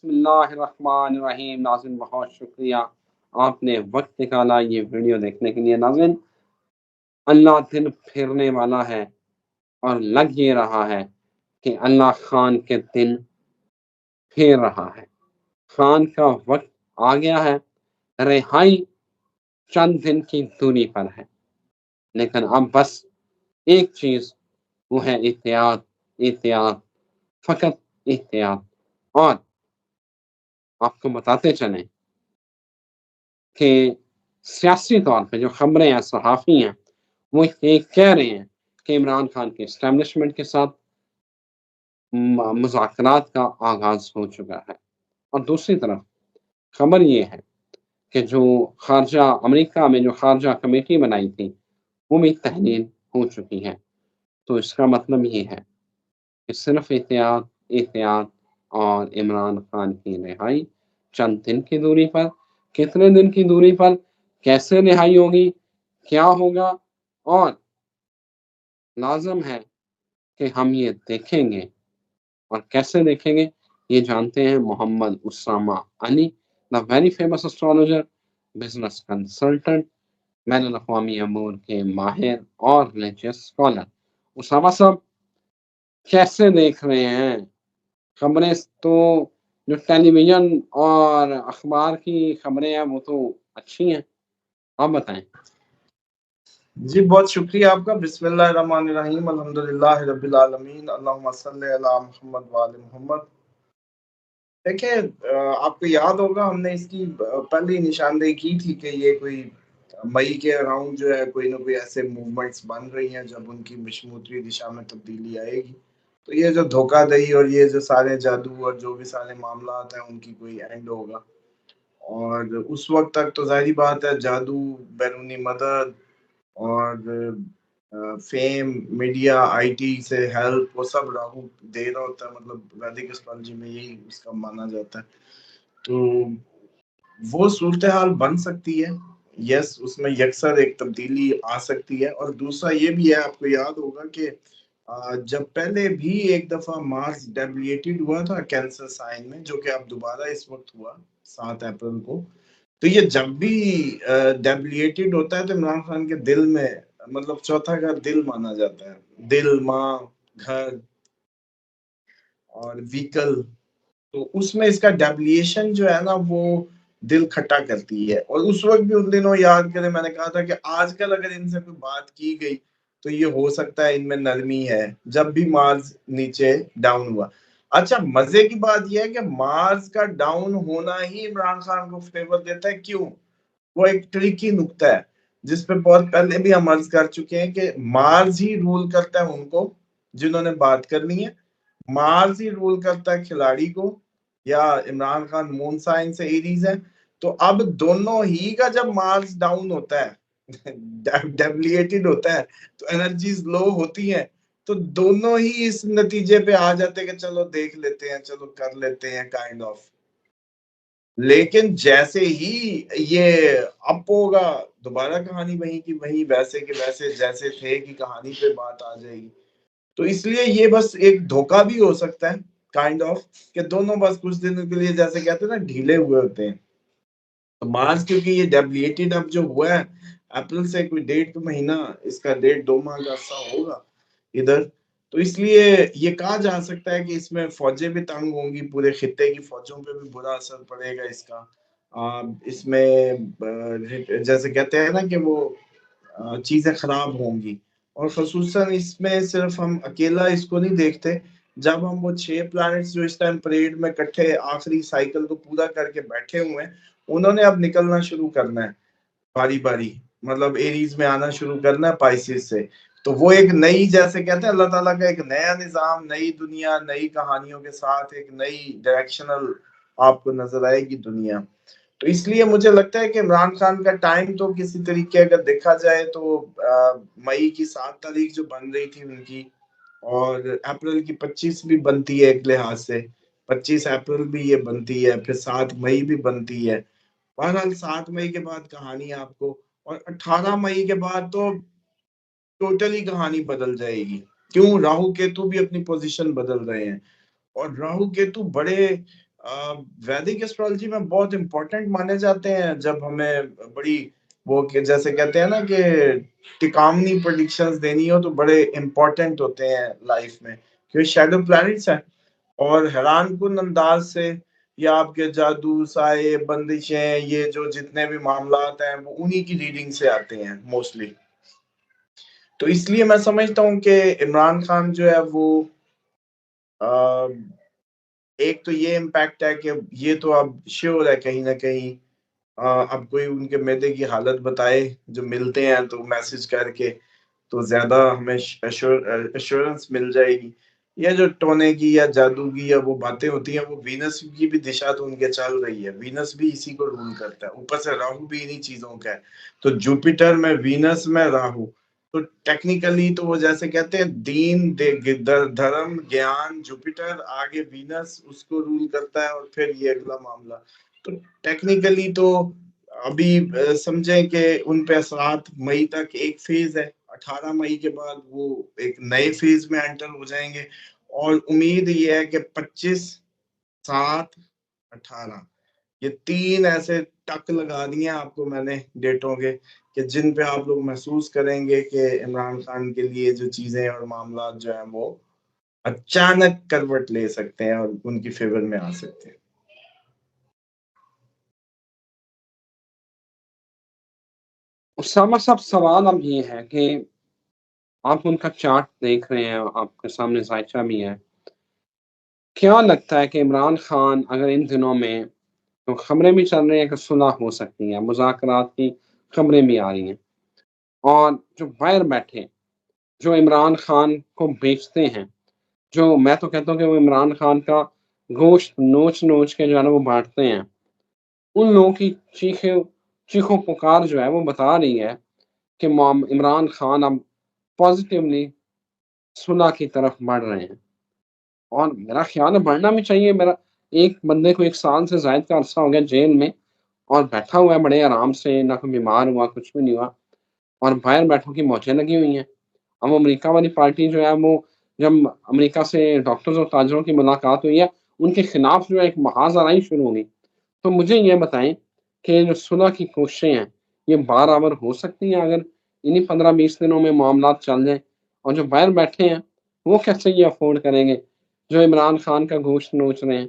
बिस्मिल्लाहिर्रहमानिर्रहीम। नाज़रीन बहुत शुक्रिया आपने वक्त निकाला ये वीडियो देखने के लिए। नाज़रीन अल्लाह दिन फेरने वाला है और लग ये रहा है कि अल्लाह खान के दिन फेर रहा है। खान का वक्त आ गया है, रिहाई चंद दिन की दूरी पर है, लेकिन अब बस एक चीज वो है एहतियात, एहतियात, फकत एहतियात। और आपको बताते चलें कि सियासी तौर पे जो खबरें हैं, सहाफ़ी हैं, वो ये कह रहे हैं कि इमरान खान के एस्टेब्लिशमेंट के साथ मुज़ाकरात का आगाज़ हो चुका है। और दूसरी तरफ खबर ये है कि जो ख़ारजा अमेरिका में जो ख़ारजा कमेटी बनाई थी, वो भी तहलील हो चुकी है। तो इसका मतलब ये है कि सिर्फ़ एहतियात, एहतियात और इमरान खान की रिहाई चंद दिन की दूरी पर, कितने दिन की दूरी पर, कैसे रिहाई होगी, क्या होगा और लाज़िम है कि हम ये देखेंगे। और कैसे देखेंगे, ये जानते हैं Mohammad Usama Ali, the very famous astrologer, business consultant, बैनुल अक़वामी अमूर के माहिर और रिलीजियस स्कॉलर। उसामा साहब कैसे देख रहे हैं? खबरें तो जो टेलीविज़न और अखबार की खबरें हैं वो तो अच्छी हैं, आप बताएँ? जी, बहुत शुक्रिया आपका। बिस्मिल्लाहिर्रहमानिर्रहीम, अल्हम्दुलिल्लाहि रब्बिल आलमीन, अल्लाहुम्मा सल्लि अला मुहम्मद व आले मुहम्मद। देखिए, आपको याद होगा हमने इसकी पहले ही निशानदेही की थी कि ये कोई मई के अराउंड जो है कोई ना कोई ऐसे मूवमेंट्स बन रही हैं जब उनकी मिशमूतरी दिशा में तब्दीली आएगी। तो ये जो धोखाधड़ी और ये जो सारे जादू और जो भी सारे मामलात हैं उनकी कोई एंड होगा। और उस वक़्त तक तो ज़ाहिर-सी बात है जादू, बैरूनी मदद और फेम, मीडिया, आईटी से हेल्प वो सब राहु दे रहा होता है, मतलब वैदिक एस्ट्रोलॉजी में यही उसका माना जाता है। तो वो सूरत-ए-हाल बन सकती है। यस, उसमें यकसर एक तब्दीली आ सकती है और दूसरा ये भी है, आपको याद होगा कि जब पहले भी एक दफ़ा मार्स डेविएटेड हुआ था कैंसर साइन में, जो कि अब दोबारा इस वक़्त हुआ 7 अप्रैल को। तो ये जब भी डेविएटेड होता है तो इमरान खान के दिल में, मतलब चौथा घर दिल माना जाता है। दिल, माँ, घर और व्हीकल, तो उसमें इसका डेविएशन जो है ना वो दिल खट्टा करती है। और उस वक़्त भी उन दिनों याद करें मैंने कहा था कि आजकल अगर इनसे कोई बात की गई तो ये हो सकता है इनमें नरमी है, जब भी मार्स नीचे डाउन हुआ। अच्छा, मज़े की बात ये है कि मार्स का डाउन होना ही इमरान खान को फ़ेवर देता है, क्यों? वो एक ट्रिकी नुक्ता है, जिस पे बहुत पहले भी हम अर्ज़ कर चुके हैं कि मार्स ही रूल करता है उनको जिन्होंने बात करनी है। मार्स ही रूल करता है खिलाड़ी को, या इमरान खान मून साइन से एरीज है। तो अब दोनों ही का जब मार्स डाउन होता है डेविएटेड होता है, तो एनर्जीज लो होती हैं, तो दोनों ही इस नतीजे पे आ जाते हैं कि चलो देख लेते हैं, चलो कर लेते हैं काइंड ऑफ। लेकिन जैसे ही ये अप होगा, दोबारा कहानी वही की वही, वैसे के वैसे जैसे थे की कहानी पे बात आ जाएगी। तो इसलिए ये बस एक धोखा भी हो सकता है काइंड ऑफ, कि दोनों बस कुछ दिनों के लिए जैसे कहते हैं ना ढीले हुए होते हैं। तो मार्च क्योंकि ये डेविएटेड अब जो हुआ है अप्रैल से, कोई 1.5 महीना इसका 1.5-2 माह का अरसा होगा इधर, तो इसलिए ये कहा जा सकता है कि इसमें फौजें भी तंग होंगी, पूरे खित्ते की फौजों पे भी बुरा असर पड़ेगा इसका। इसमें जैसे कहते हैं ना कि वो चीजें खराब होंगी। और खसूसन इसमें सिर्फ हम अकेला इसको नहीं देखते, जब हम वो 6 प्लैनेट्स जो इस टाइम परेड में इकट्ठे आखिरी साइकिल को पूरा करके बैठे हुए हैं, उन्होंने अब निकलना शुरू करना है बारी-बारी, मतलब एरीज में आना शुरू करना है पाइसेस से। तो वो एक नई, जैसे कहते हैं अल्लाह ताला का एक नया निज़ाम, नई दुनिया, नई कहानियों के साथ एक नई डायरेक्शनल आपको नज़र आएगी दुनिया। तो इसलिए मुझे लगता है कि इमरान खान का टाइम तो किसी तरीके अगर देखा जाए तो मई की 7 तारीख जो बन रही थी उनकी, और अप्रैल की 25 भी बनती है एक लिहाज से, 25 अप्रैल भी ये बनती है, फिर 7 मई भी बनती है। बहरहाल 7 मई के बाद कहानी आपको, और 18 मई के बाद तो टोटली कहानी बदल जाएगी। क्यों? राहु केतु भी अपनी पोजीशन बदल रहे हैं, और राहु केतु बड़े वैदिक एस्ट्रोलॉजी में बहुत इंपॉर्टेंट माने जाते हैं, जब हमें बड़ी वो कि जैसे कहते हैं ना कि टिकामनी प्रेडिक्शंस देनी हो तो बड़े इंपॉर्टेंट होते हैं लाइफ में, क्योंकि शैडो प्लैनेट्स हैं और हैरान कुन अंदाज से ये आपके जादू, साए, बंदिशें, ये जो जितने भी मामलात हैं वो उन्हीं की रीडिंग से आते हैं मोस्टली। तो इसलिए मैं समझता हूँ कि इमरान खान जो है वो अ, एक तो ये इम्पैक्ट है कि ये तो अब श्योर है कहीं न कहीं अब कोई उनके मैदे की हालत बताए, जो मिलते हैं तो मैसेज करके, तो ज़्यादा हमें एश्योरेंस मिल जाएगी। ये जो टोने की या जादू की या वो बातें होती हैं, वो वीनस की भी दिशा तो उनके चल रही है। वीनस भी इसी को रूल करता है। ऊपर से राहु भी इन्हीं चीज़ों का है। तो जुपिटर में वीनस में राहु, तो टेक्निकली तो वो जैसे कहते हैं दीन, दे धर्म, ज्ञान, जुपिटर, आगे वीनस उसको रूल करता है और फिर ये अगला मामला। तो टेक्निकली तो अभी समझें कि उन पे असरात मई तक एक फेज है, 18 मई के बाद वो एक नए फेज में एंटर हो जाएंगे और उम्मीद ये है कि 25, 7, 18 ये 3 ऐसे टक लगा दिए हैं आपको मैंने डेटों के, कि जिन पे आप लोग महसूस करेंगे कि इमरान खान के लिए जो चीजें और मामला जो है वो अचानक करवट ले सकते हैं और उनकी फेवर में आ सकते हैं। उसामा साहब, सवाल अब ये है कि आप उनका चार्ट देख रहे हैं, आपके सामने जायचा भी है। क्या लगता है कि इमरान खान अगर इन दिनों में, तो खबरें भी चल रही हैं कि सुलह हो सकती है, मुज़ाकरात की खबरें भी आ रही हैं, और जो बाहर बैठे, जो इमरान खान को बेचते हैं, जो मैं तो कहता हूँ कि वो इमरान खान का गोश्त नोच-नोच के जो है ना वो बाँटते हैं, उन लोगों की चीखों-पुकार जो है वो बता रही है कि मोम इमरान खान अब पॉज़िटिवली सुलह की तरफ बढ़ रहे हैं। और मेरा ख़्याल है बढ़ना भी चाहिए। मेरा एक बंदे को 1 साल से ज़ायद का अरसा हो गया जेल में और बैठा हुआ है बड़े आराम से, ना कोई बीमार हुआ, कुछ भी नहीं हुआ, और बाहर बैठों की मौजें लगी हुई हैं। अब अमेरिका वाली पार्टी जो है वो, जब अमेरिका से डॉक्टर्स और ताजरों की मुलाकात हुई है, उनके खिलाफ जो है एक महाज़राई शुरू हो गई। तो मुझे ये बताएँ कि जो सुलह की कोशिशें हैं, ये बारआमद हो सकती हैं अगर इन्हीं 15-20 दिनों में मामलात चल जाएँ? और जो बाहर बैठे हैं, वो कैसे ये अफ़ोर्ड करेंगे, जो इमरान खान का गोश्त नोच रहे हैं?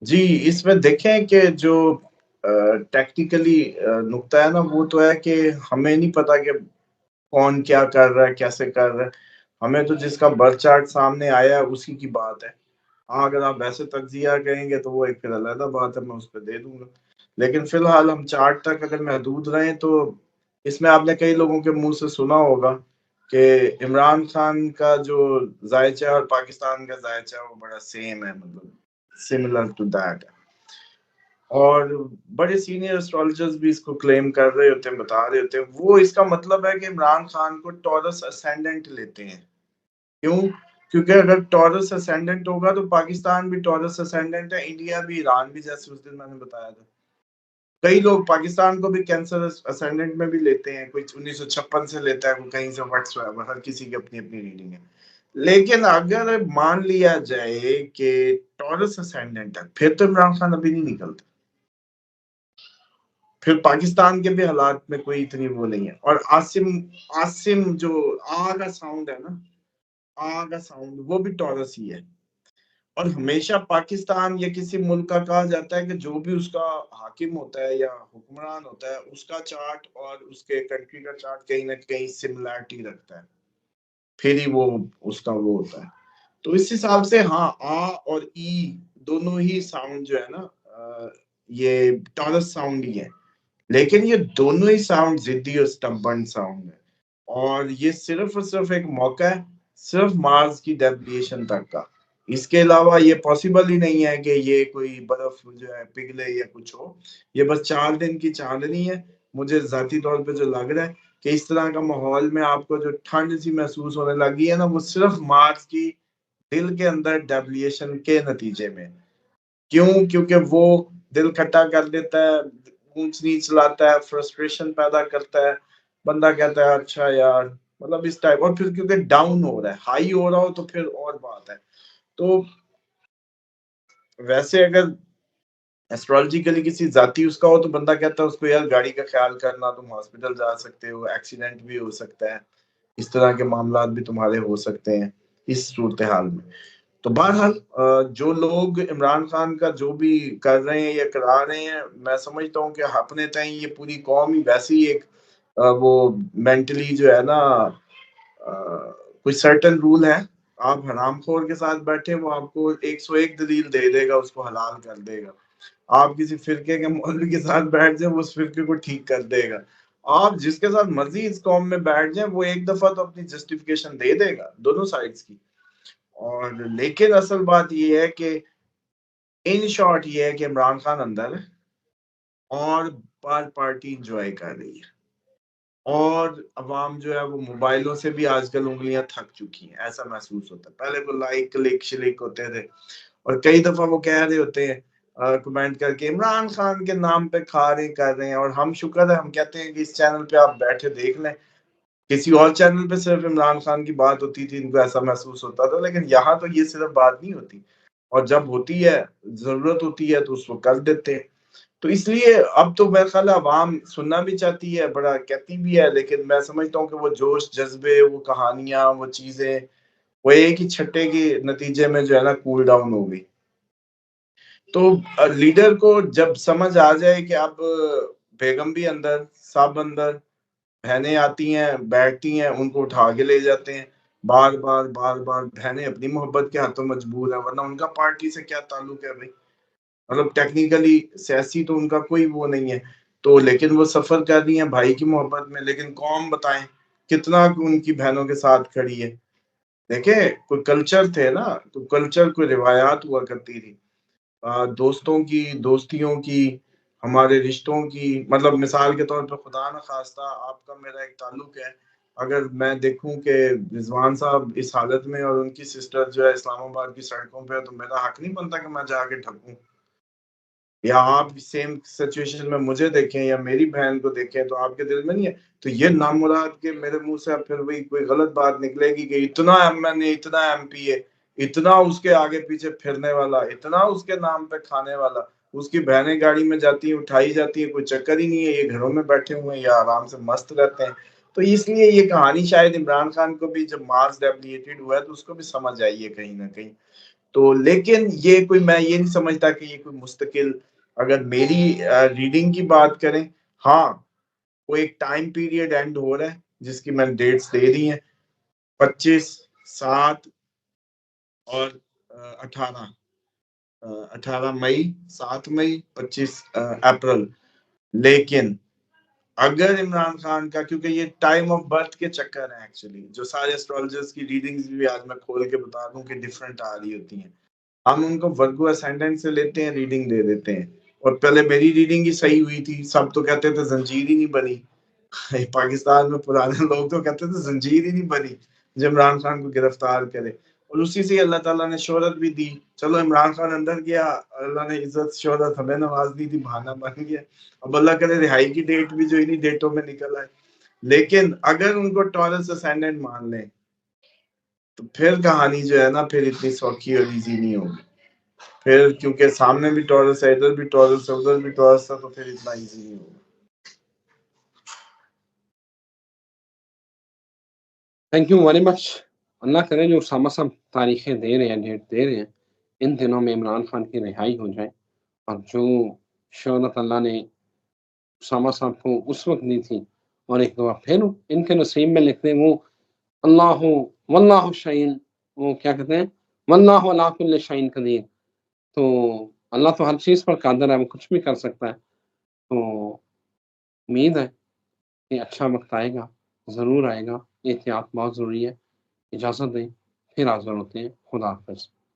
जी, इसमें देखें कि जो टेक्निकली नुकता है ना, वो तो है कि हमें नहीं पता कि कौन क्या कर रहा है, कैसे कर रहा है। हमें तो जिसका बर्थ चार्ट सामने आया है, उसी की बात है। हाँ, अगर आप वैसे तज्ज़िया कहेंगे तो वो एक फिर अलग बात है, मैं उस पे दे दूँगा। लेकिन फ़िलहाल हम चार्ट तक अगर महदूद रहें तो इसमें आपने कई लोगों के मुँह से सुना होगा कि इमरान खान का जो ज़ायचा और पाकिस्तान का ज़ायचा वो बड़ा सेम है, मतलब सिमिलर टू दैट। और बड़े सीनियर एस्ट्रोलॉजर्स भी इसको क्लेम कर रहे होते हैं, बता रहे होते हैं। वो इसका मतलब है कि इमरान खान को टॉरस असेंडेंट लेते हैं। क्यों? क्योंकि अगर टॉरस असेंडेंट होगा तो पाकिस्तान भी टॉरस असेंडेंट है, इंडिया भी, ईरान भी, जैसे उस दिन मैंने बताया था। कई लोग पाकिस्तान को भी कैंसर असेंडेंट में भी लेते हैं, कोई 1956 से लेता है, कोई कहीं से व्हाट्सएवर, हर किसी की अपनी-अपनी रीडिंग है। लेकिन अगर मान लिया जाए कि टॉरस असेंडेंट है, फिर तो इमरान खान अभी नहीं निकलता। फिर पाकिस्तान के भी हालात में कोई इतनी वो नहीं है। और आसिम आसिम जो आ का साउंड है ना, आ का साउंड वो भी टॉरस ही है। और हमेशा पाकिस्तान या किसी मुल्क का कहा जाता है कि जो भी उसका हाकिम होता है या हुक्मरान होता है, उसका चार्ट और उसके कंट्री का चार्ट कहीं न कहीं सिमिलैरिटी रखता है। फिर ही वो उसका वो होता है। तो इस हिसाब से हाँ, आ और ई दोनों ही साउंड जो है ना ये टॉरस साउंड ही है। लेकिन ये दोनों ही साउंड ज़िद्दी और स्टबर्न साउंड है। और ये सिर्फ़ और सिर्फ़ एक मौका है, सिर्फ़ मार्स की डेविएशन तक का। इसके अलावा ये पॉसिबल ही नहीं है कि ये कोई बर्फ़ जो है पिघले या कुछ हो। ये बस 4 दिन की चाँदनी है। मुझे ज़ाती तौर पे जो लग रहा है कि इस तरह का माहौल में आपको जो ठंड सी महसूस होने लगी है ना, वो सिर्फ़ मार्स की दिल के अंदर डेविएशन के नतीजे में। क्यों? क्योंकि वो दिल खट्टा कर देता है, ऊँच-नीच लाता है, फ्रस्ट्रेशन पैदा करता है। बंदा कहता है अच्छा यार, मतलब इस टाइप। और फिर क्योंकि डाउन हो रहा है, हाई हो रहा हो तो फिर और बात है। तो वैसे अगर एस्ट्रोलॉजिकली किसी जाति उसका हो तो बंदा कहता है उसको यार गाड़ी का ख्याल करना, तुम हॉस्पिटल जा सकते हो, एक्सीडेंट भी हो सकता है, इस तरह के मामलात भी तुम्हारे हो सकते हैं इस सूरत हाल में। तो बहरहाल जो लोग इमरान खान का जो भी कर रहे हैं या करा रहे हैं, मैं समझता हूँ कि अपने तय ये पूरी कौम ही वैसे ही एक वो मेंटली जो है ना कोई सर्टेन रूल है, आप हरामखोर के साथ बैठे वो आपको 101 दलील दे देगा, उसको हलाल कर देगा। आप किसी फिरके के मौलवी के साथ बैठ जाए वो उस फिरके को ठीक कर देगा। आप जिसके साथ मर्जी इस कौम में बैठ जाए वो एक दफा तो अपनी जस्टिफिकेशन दे देगा दोनों साइड्स की। और लेकिन असल बात ये है कि इन शॉर्ट ये है कि इमरान खान अंदर है और पार्टी इंजॉय कर रही है, और अवाम जो है वो मोबाइलों से भी आजकल उंगलियां थक चुकी हैं, ऐसा महसूस होता है। पहले तो लाइक क्लिक शिलिक होते थे, और कई दफा वो कह रहे होते हैं कमेंट करके इमरान खान के नाम पे खा रहे कर रहे हैं, और हम शुक्र है हम कहते हैं कि इस चैनल पे आप बैठे देख लें। किसी और चैनल पे सिर्फ इमरान खान की बात होती थी, इनको ऐसा महसूस होता था, लेकिन यहाँ तो ये सिर्फ बात नहीं होती, और जब होती है जरूरत होती है तो उसको कर देते हैं। तो इसलिए अब तो मेरा ख्याल है अवाम सुनना भी चाहती है, बड़ा कहती भी है, लेकिन मैं समझता हूँ कि वो जोश जज्बे, वो कहानियां, वो चीजें, वो एक ही छट्टे के नतीजे में जो है ना कूल डाउन हो गई। तो लीडर को जब समझ आ जाए कि अब बेगम भी अंदर, सब अंदर, बहनें आती हैं, बैठती हैं, उनको उठा के ले जाते हैं, बार बार बार बार। बहनें अपनी मोहब्बत के हाथों मजबूर है, वरना उनका पार्टी से क्या ताल्लुक है भाई। मतलब टेक्निकली सियासी तो उनका कोई वो नहीं है, तो लेकिन वो सफर कर रही है भाई की मोहब्बत में, लेकिन कौम बताएं कितना उनकी बहनों के साथ खड़ी है। देखे कोई कल्चर थे ना, तो कल्चर कोई रिवायात हुआ करती थी, दोस्तों की, दोस्तियों की, हमारे रिश्तों की। मतलब मिसाल के तौर पे खुदा न खास्ता आपका मेरा एक ताल्लुक है, अगर मैं देखूं कि रिजवान साहब इस हालत में और उनकी सिस्टर जो है इस्लामाबाद की सड़कों पे है, तो मेरा हक नहीं बनता कि मैं जाके ठकूं। या आप सेम सिचुएशन में मुझे देखें या मेरी बहन को देखें तो आपके दिल में नहीं है, तो ये नामुराद के मेरे मुंह से अब फिर वही कोई गलत बात निकलेगी कि इतना एमएनए, इतना एमपी है, इतना उसके आगे पीछे फिरने वाला, इतना उसके नाम पे खाने वाला, उसकी बहनें गाड़ी में जाती है, उठाई जाती है, कोई चक्कर ही नहीं है, ये घरों में बैठे हुए हैं या आराम से मस्त रहते हैं। तो इसलिए ये कहानी शायद इमरान खान को भी जब मार्स डेफिनेटेड हुआ है तो उसको भी समझ आई है कहीं ना कहीं। तो लेकिन ये कोई, मैं ये नहीं समझता कि ये कोई मुस्तकिल, अगर मेरी रीडिंग की बात करें, हाँ वो एक टाइम पीरियड एंड हो रहा है जिसकी मैंने डेट्स दे दी हैं, 25, 7 और 18, 18 मई, 7 मई, 25 अप्रैल। लेकिन अगर इमरान खान का, क्योंकि ये टाइम ऑफ बर्थ के चक्कर है एक्चुअली, जो सारे एस्ट्रोलॉजर्स की रीडिंग्स भी आज मैं खोल के बता दूं कि डिफरेंट आ रही होती हैं, हम उनको वर्गो असेंडेंट से लेते हैं, रीडिंग दे देते हैं। और पहले मेरी रीडिंग ही सही हुई थी, सब तो कहते थे जंजीर ही नहीं बनी। पाकिस्तान में पुराने लोग तो कहते थे जंजीर ही नहीं बनी जब इमरान खान को गिरफ्तार करे, और उसी से अल्लाह ताला ने शोहरत भी दी। चलो इमरान खान अंदर गया, अल्लाह ने इज्जत शोहरत हमें नवाज दी थी, बहाना बन गया। अब अल्लाह करे रिहाई की डेट भी जो इन्हीं डेटों में निकल आए। लेकिन अगर उनको टॉरस असेंडेंट मान लें तो फिर कहानी जो है ना फिर इतनी सौखी और इजी नहीं होगी। फिर क्योंकि सामने भी टॉरस है, इधर भी टॉरस है, उधर भी टॉरस है, तो फिर इतना इजी नहीं होगा। Thank you very much. अल्लाह करे जो उसामा साहब तारीखें दे रहे हैं, डेट दे रहे हैं, इन दिनों में इमरान खान की रिहाई हो जाए, और जो शोहरत अल्लाह ने उसामा साहब को उस वक़्त दी थी, और एक दफ़ा फिर इनके नसीब में लिख दें वो अल्लाहु वल्लाहु शहीन, वो क्या कहते हैं? वल्लाहु अला कुल्लि शैइन क़दीर। तो अल्लाह तो हर चीज़ पर कादिर है, वो कुछ भी कर सकता है। तो उम्मीद है कि अच्छा वक़्त आएगा, ज़रूर आएगा। एहतियात बहुत ज़रूरी है। इजाज़त दें, फिर हाज़िर होते हैं। खुदा हाफ़िज़।